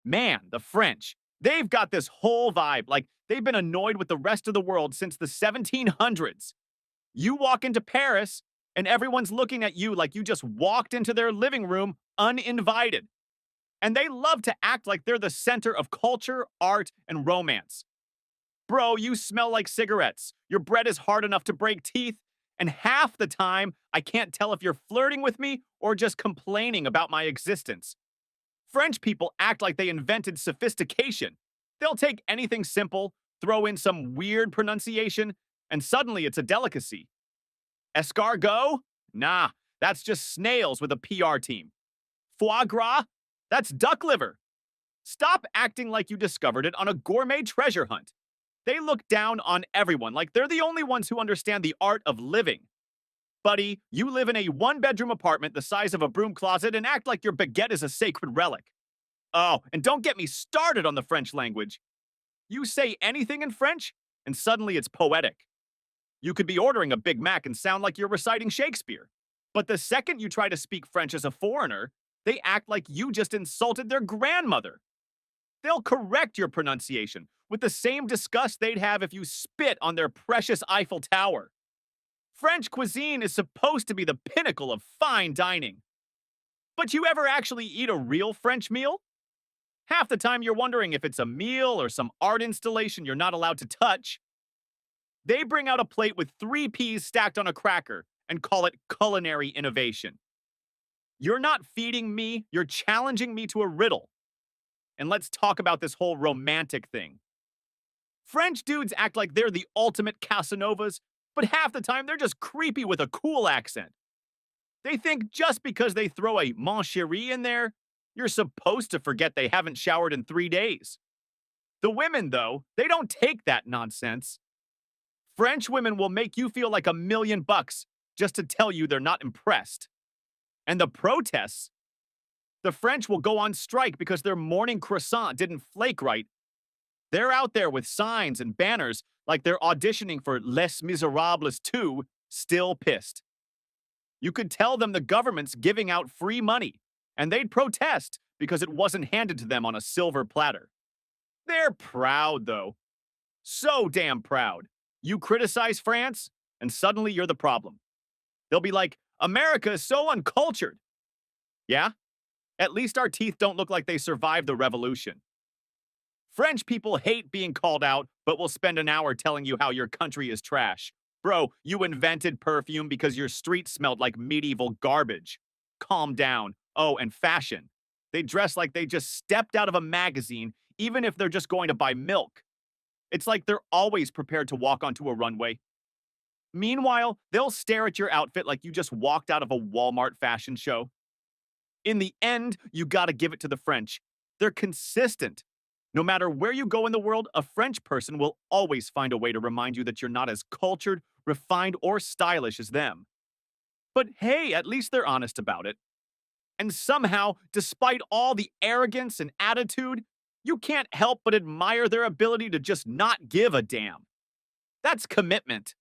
Man, the French. They've got this whole vibe. Like, they've been annoyed with the rest of the world since the 1700s. You walk into Paris, and everyone's looking at you like you just walked into their living room uninvited. And they love to act like they're the center of culture, art, and romance. Bro, you smell like cigarettes. Your bread is hard enough to break teeth. And half the time, I can't tell if you're flirting with me or just complaining about my existence. French people act like they invented sophistication. They'll take anything simple, throw in some weird pronunciation, and suddenly it's a delicacy. Escargot? Nah, that's just snails with a PR team. Foie gras? That's duck liver. Stop acting like you discovered it on a gourmet treasure hunt. They look down on everyone like they're the only ones who understand the art of living. Buddy, you live in a one-bedroom apartment the size of a broom closet and act like your baguette is a sacred relic. Oh, and don't get me started on the French language. You say anything in French, and suddenly it's poetic. You could be ordering a Big Mac and sound like you're reciting Shakespeare. But the second you try to speak French as a foreigner, they act like you just insulted their grandmother. They'll correct your pronunciation with the same disgust they'd have if you spit on their precious Eiffel Tower. French cuisine is supposed to be the pinnacle of fine dining. But you ever actually eat a real French meal? Half the time you're wondering if it's a meal or some art installation you're not allowed to touch. They bring out a plate with 3 peas stacked on a cracker and call it culinary innovation. You're not feeding me, you're challenging me to a riddle. And let's talk about this whole romantic thing. French dudes act like they're the ultimate Casanovas, but half the time they're just creepy with a cool accent. They think just because they throw a mon chéri in there, you're supposed to forget they haven't showered in 3 days. The women, though, they don't take that nonsense. French women will make you feel like $1,000,000 just to tell you they're not impressed. And the protests, the French will go on strike because their morning croissant didn't flake right. They're out there with signs and banners like they're auditioning for Les Miserables 2, still pissed. You could tell them the government's giving out free money, and they'd protest because it wasn't handed to them on a silver platter. They're proud, though. So damn proud. You criticize France, and suddenly you're the problem. They'll be like, America is so uncultured. Yeah? At least our teeth don't look like they survived the revolution. French people hate being called out, but will spend an hour telling you how your country is trash. Bro, you invented perfume because your street smelled like medieval garbage. Calm down. Oh, and fashion. They dress like they just stepped out of a magazine, even if they're just going to buy milk. It's like they're always prepared to walk onto a runway. Meanwhile, they'll stare at your outfit like you just walked out of a Walmart fashion show. In the end, you gotta give it to the French. They're consistent. No matter where you go in the world, a French person will always find a way to remind you that you're not as cultured, refined, or stylish as them. But hey, at least they're honest about it. And somehow, despite all the arrogance and attitude, you can't help but admire their ability to just not give a damn. That's commitment.